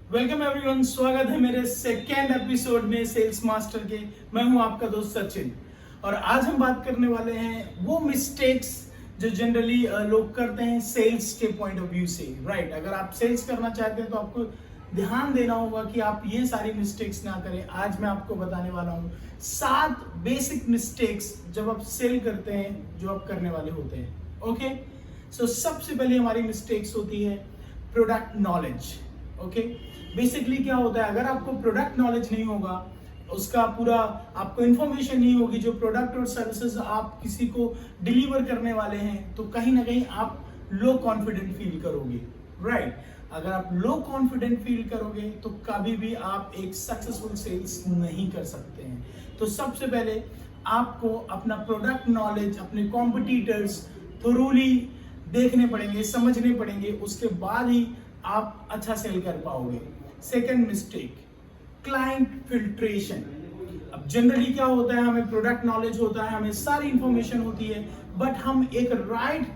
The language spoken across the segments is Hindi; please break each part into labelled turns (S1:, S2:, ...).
S1: वेलकम एवरीवन, स्वागत है मेरे सेकेंड एपिसोड में सेल्स मास्टर के। मैं हूं आपका दोस्त सचिन और आज हम बात करने वाले हैं वो मिस्टेक्स जो जनरली लोग करते हैं सेल्स के पॉइंट ऑफ व्यू से। राइट, अगर आप सेल्स करना चाहते हैं तो आपको ध्यान देना होगा कि आप ये सारी मिस्टेक्स ना करें। आज मैं आपको बताने वाला हूँ 7 बेसिक मिस्टेक्स जब आप सेल करते हैं जो आप करने वाले होते हैं। ओके, सो सबसे पहले हमारी मिस्टेक्स होती है प्रोडक्ट नॉलेज। ओके, बेसिकली क्या होता है, अगर आपको प्रोडक्ट नॉलेज नहीं होगा, उसका पूरा आपको इंफॉर्मेशन नहीं होगी जो प्रोडक्ट और सर्विसेज आप किसी को डिलीवर करने वाले हैं, तो कहीं ना कहीं आप लो कॉन्फिडेंट फील करोगे। राइट, अगर आप लो कॉन्फिडेंट फील करोगे तो कभी भी आप एक सक्सेसफुल सेल्स नहीं कर सकते हैं। तो सबसे पहले आपको अपना प्रोडक्ट नॉलेज, अपने कॉम्पिटिटर्स थोरूली देखने पड़ेंगे, समझने पड़ेंगे, उसके बाद ही आप अच्छा सेल कर पाओगे। Second mistake, client filtration. अब जनरली क्या होता है, हमें प्रोडक्ट नॉलेज होता है, हमें सारी इंफॉर्मेशन होती है, बट हम एक राइट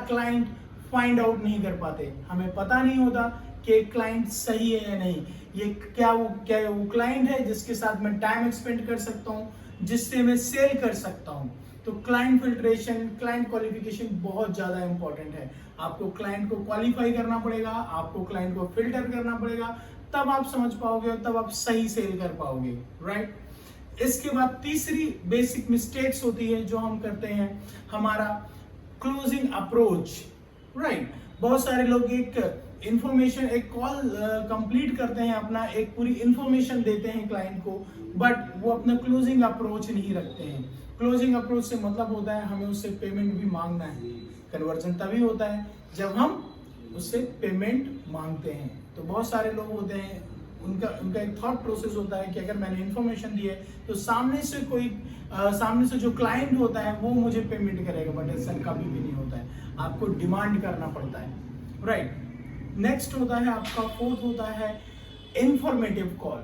S1: क्लाइंट फाइंड आउट नहीं कर पाते। हमें पता नहीं होता कि क्लाइंट सही है या नहीं, ये क्या वो क्लाइंट है जिसके साथ मैं टाइम स्पेंड कर सकता हूँ, जिससे मैं सेल कर सकता हूँ। तो क्लाइंट फिल्ट्रेशन, क्लाइंट क्वालिफिकेशन बहुत ज्यादा इंपॉर्टेंट है। आपको क्लाइंट को क्वालिफाई करना पड़ेगा, आपको क्लाइंट को फिल्टर करना पड़ेगा, तब आप समझ पाओगे और तब आप सही सेल कर पाओगे। राइट, इसके बाद तीसरी बेसिक मिस्टेक्स होती है जो हम करते हैं, हमारा क्लोजिंग अप्रोच। राइट, बहुत सारे लोग एक कॉल कंप्लीट करते हैं, अपना एक पूरी इंफॉर्मेशन देते हैं क्लाइंट को, बट वो अपना क्लोजिंग अप्रोच नहीं रखते हैं। क्लोजिंग अप्रोच से मतलब होता है हमें उससे पेमेंट भी मांगना है। कन्वर्जन तभी होता है जब हम उससे पेमेंट मांगते हैं। तो बहुत सारे लोग होते हैं, उनका एक थॉट प्रोसेस होता है कि अगर मैंने इन्फॉर्मेशन दी है तो सामने से जो क्लाइंट होता है वो मुझे पेमेंट करेगा, बट ऐसा कभी भी नहीं होता है। आपको डिमांड करना पड़ता है। राइट, नेक्स्ट होता है आपका फोर्थ होता है इंफॉर्मेटिव कॉल।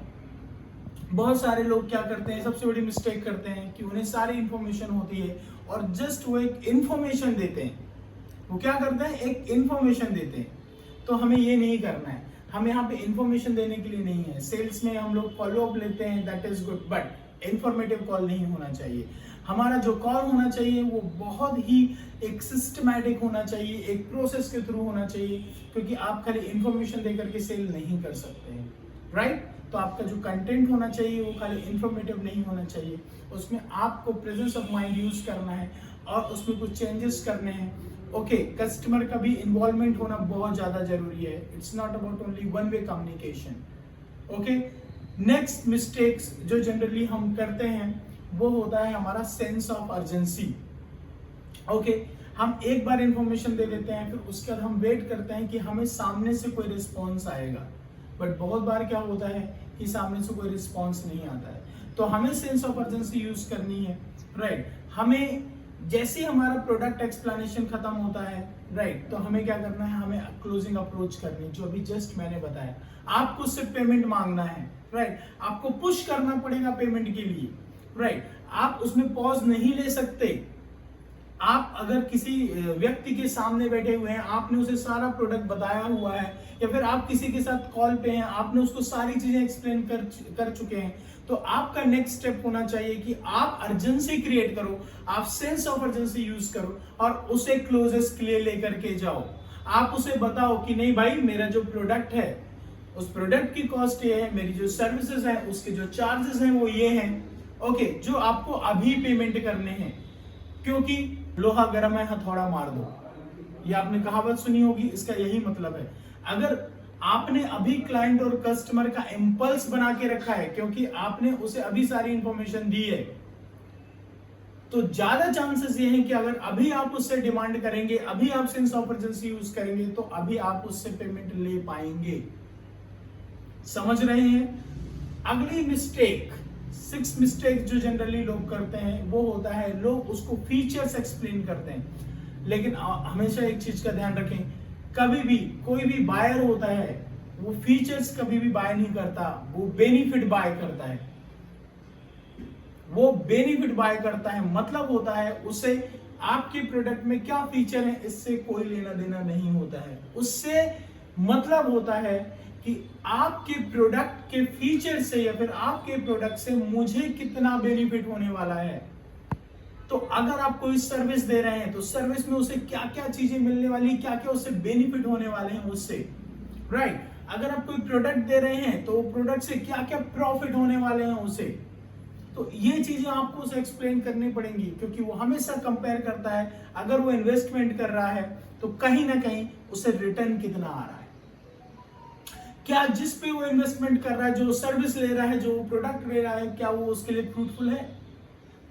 S1: बहुत सारे लोग क्या करते हैं, सबसे बड़ी मिस्टेक करते हैं कि उन्हें सारी इंफॉर्मेशन होती है और जस्ट वो एक इंफॉर्मेशन देते हैं। वो क्या करते हैं, एक इंफॉर्मेशन देते हैं। तो हमें ये नहीं करना है, हम यहाँ पे इंफॉर्मेशन देने के लिए नहीं है। सेल्स में हम लोग फॉलो अप लेते हैं, that is good, but informative call नहीं होना चाहिए। हमारा जो कॉल होना चाहिए वो बहुत ही एक सिस्टमैटिक होना चाहिए, एक प्रोसेस के थ्रू होना चाहिए, क्योंकि आप खाली इंफॉर्मेशन देकर के सेल नहीं कर सकते हैं। राइट, तो आपका जो कंटेंट होना चाहिए वो खाली इंफॉर्मेटिव नहीं होना चाहिए, उसमें आपको प्रेजेंस ऑफ माइंड यूज करना है और उसमें कुछ चेंजेस करने हैं। ओके, कस्टमर का भी इन्वॉल्वमेंट होना बहुत ज्यादा जरूरी है। It's not about only one way communication. Okay, next mistakes जो जनरली हम करते हैं वो होता है हमारा सेंस ऑफ अर्जेंसी। ओके, हम एक बार इंफॉर्मेशन दे देते हैं, फिर उसके बाद हम वेट करते हैं कि हमें सामने से कोई रिस्पॉन्स आएगा, बट बहुत बार क्या होता है कि सामने से कोई रिस्पॉन्स नहीं आता है। तो हमें सेंस ऑफ अर्जेंसी यूज करनी है। राइट, हमें जैसे हमारा प्रोडक्ट एक्सप्लेनेशन खत्म होता है, राइट, तो हमें क्या करना है, हमें क्लोजिंग अप्रोच करनी है, जो अभी जस्ट मैंने बताया। आपको उससे पेमेंट मांगना है। राइट, आपको पुश करना पड़ेगा पेमेंट के लिए। राइट, आप उसमें पॉज नहीं ले सकते। आप अगर किसी व्यक्ति के सामने बैठे हुए हैं, आपने उसे सारा प्रोडक्ट बताया हुआ है, या फिर आप किसी के साथ कॉल पे हैं, आपने उसको सारी चीजें एक्सप्लेन कर चुके हैं, तो आपका नेक्स्ट स्टेप होना चाहिए कि आप अर्जेंसी क्रिएट करो, आप सेंस ऑफ अर्जेंसी यूज करो और उसे क्लोजेस्ट के लिए लेकर के जाओ। आप उसे बताओ कि नहीं भाई, मेरा जो प्रोडक्ट है उस प्रोडक्ट की कॉस्ट ये है, मेरी जो सर्विसेज है उसके जो चार्जेस हैं वो ये हैं। ओके, जो आपको अभी पेमेंट करने हैं, क्योंकि लोहा गर्म है हथौड़ा मार दो, ये आपने कहावत सुनी होगी। इसका यही मतलब है, अगर आपने अभी क्लाइंट और कस्टमर का इंपल्स बना के रखा है, क्योंकि आपने उसे अभी सारी इंफॉर्मेशन दी है, तो ज्यादा चांसेस ये हैं कि अगर अभी आप उससे डिमांड करेंगे, अभी आप सेंस ऑफ अर्जेंसी यूज करेंगे, तो अभी आप उससे पेमेंट ले पाएंगे। समझ रहे हैं? अगली मिस्टेक, 6 मिस्टेक जो जनरली लोग करते हैं वो होता है, लोग उसको फीचर्स एक्सप्लेन करते हैं, लेकिन हमेशा एक चीज का ध्यान रखें, कभी भी कोई भी बायर होता है वो फीचर्स कभी भी बाय नहीं करता, वो बेनिफिट बाय करता है। वो बेनिफिट बाय करता है मतलब होता है उसे आपके प्रोडक्ट में क्या फीचर है इससे कोई लेना देना नहीं होता है। उससे मतलब होता है कि आपके प्रोडक्ट के फीचर से या फिर आपके प्रोडक्ट से मुझे कितना बेनिफिट होने वाला है। तो अगर आप कोई सर्विस दे रहे हैं तो सर्विस में उसे क्या क्या चीजें मिलने वाली, क्या क्या उससे बेनिफिट होने वाले हैं उससे, राइट। अगर आप कोई प्रोडक्ट दे रहे हैं तो प्रोडक्ट से क्या क्या प्रॉफिट होने वाले हैं उसे। तो ये चीजें आपको उसे एक्सप्लेन करनी पड़ेंगी, क्योंकि वो हमेशा कंपेयर करता है। अगर वो इन्वेस्टमेंट कर रहा है तो कहीं ना कहीं उसे रिटर्न कितना आ रहा है, क्या जिस पे वो इन्वेस्टमेंट कर रहा है, जो सर्विस ले रहा है, जो प्रोडक्ट ले रहा है, क्या वो उसके लिए फ्रूटफुल है।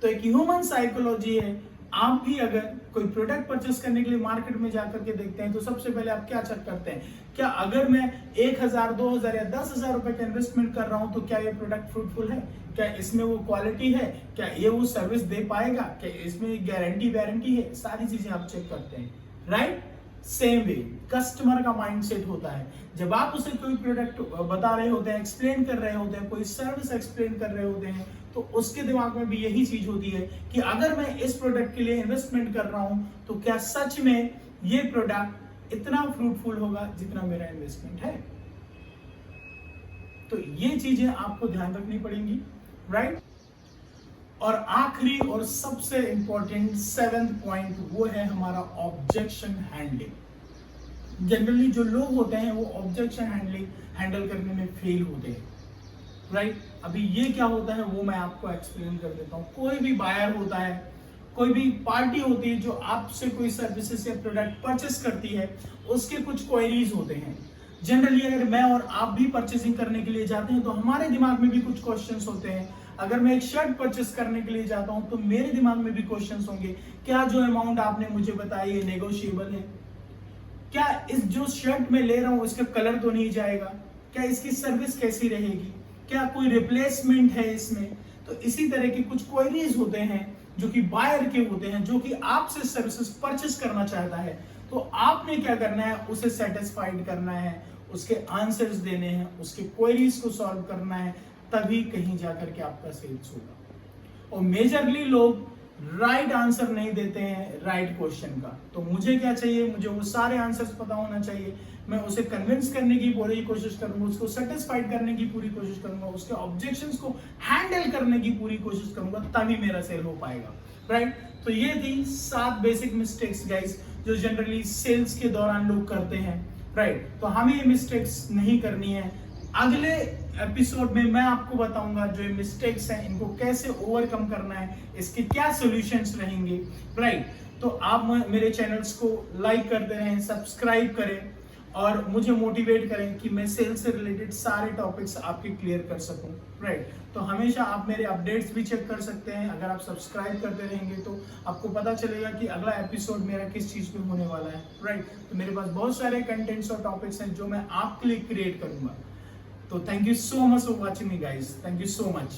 S1: तो एक ह्यूमन साइकोलॉजी है। आप भी अगर कोई प्रोडक्ट परचेस करने के लिए मार्केट में जाकर के देखते हैं तो सबसे पहले आप क्या चेक करते हैं, क्या अगर मैं 1000, 2000 या 10,000 रुपए का इन्वेस्टमेंट कर रहा हूं तो क्या ये प्रोडक्ट फ्रूटफुल है, क्या इसमें वो क्वालिटी है, क्या ये वो सर्विस दे पाएगा, क्या इसमें गारंटी वारंटी है। सारी चीजें आप चेक करते हैं, राइट। सेम वे कस्टमर का माइंडसेट होता है। जब आप उसे कोई प्रोडक्ट बता रहे होते हैं, एक्सप्लेन कर रहे होते हैं, कोई सर्विस एक्सप्लेन कर रहे होते हैं, तो उसके दिमाग में भी यही चीज होती है कि अगर मैं इस प्रोडक्ट के लिए इन्वेस्टमेंट कर रहा हूं तो क्या सच में ये प्रोडक्ट इतना फ्रूटफुल होगा जितना मेरा इन्वेस्टमेंट है। तो ये चीजें आपको ध्यान रखनी पड़ेंगी, राइट। और आखिरी और सबसे इंपॉर्टेंट 7th पॉइंट वो है हमारा ऑब्जेक्शन हैंडलिंग। जनरली जो लोग होते हैं वो ऑब्जेक्शन हैंडल करने में फेल होते हैं, राइट। अभी ये क्या होता है वो मैं आपको एक्सप्लेन कर देता हूँ। कोई भी बायर होता है, कोई भी पार्टी होती है जो आपसे कोई सर्विसेज या प्रोडक्ट परचेस करती है, उसके कुछ क्वेरीज होते हैं। जनरली अगर मैं और आप भी परचेसिंग करने के लिए जाते हैं तो हमारे दिमाग में भी कुछ क्वेश्चंस होते हैं। अगर मैं एक शर्ट परचेस करने के लिए जाता हूं तो मेरे दिमाग में भी क्वेश्चंस होंगे, क्या जो अमाउंट आपने मुझे बताई है नेगोशिएबल है, क्या इस जो शर्ट मैं ले रहा हूं इसका कलर तो नहीं जाएगा, क्या इसकी सर्विस कैसी रहेगी, क्या कोई रिप्लेसमेंट है इसमें। तो इसी तरह के कुछ क्वेरीज होते हैं जो कि बायर के होते हैं, जो कि आपसे सर्विसेज परचेस करना चाहता है। तो आपने क्या करना है, उसे सेटिस्फाइड करना है, उसके आंसर्स देने हैं, उसके क्वेरीज को सॉल्व करना है, तभी कहीं जाकर के आपका सेल्स होगा। और मेजरली लोग राइट आंसर नहीं देते हैं राइट क्वेश्चन का। तो मुझे क्या चाहिए, मुझे वो सारे आंसर्स पता होना चाहिए। मैं उसे कन्विंस करने की पूरी कोशिश करूंगा, उसको सेटिस्फाइड करने की पूरी कोशिश करूंगा, उसके ऑब्जेक्शंस को हैंडल करने की पूरी कोशिश करूंगा, तभी मेरा सेल हो पाएगा, राइट। तो ये थी 7 बेसिक मिस्टेक्स गाइस जो जनरली सेल्स के दौरान लोग करते हैं, राइट। तो हमें ये मिस्टेक्स नहीं करनी है। अगले एपिसोड में मैं आपको बताऊंगा जो ये मिस्टेक्स हैं इनको कैसे ओवरकम करना है, इसके क्या सॉल्यूशंस रहेंगे, राइट। तो आप मेरे चैनल्स को लाइक करते रहें, सब्सक्राइब करें और मुझे मोटिवेट करें कि मैं सेल्स से रिलेटेड सारे टॉपिक्स आपके क्लियर कर सकूं, राइट। तो हमेशा आप मेरे अपडेट्स भी चेक कर सकते हैं। अगर आप सब्सक्राइब करते रहेंगे तो आपको पता चलेगा कि अगला एपिसोड मेरा किस चीज पे होने वाला है, राइट। तो मेरे पास बहुत सारे कंटेंट्स और टॉपिक्स हैं जो मैं आपके लिए क्रिएट करूंगा। तो thank you so much for watching me guys, thank you so much.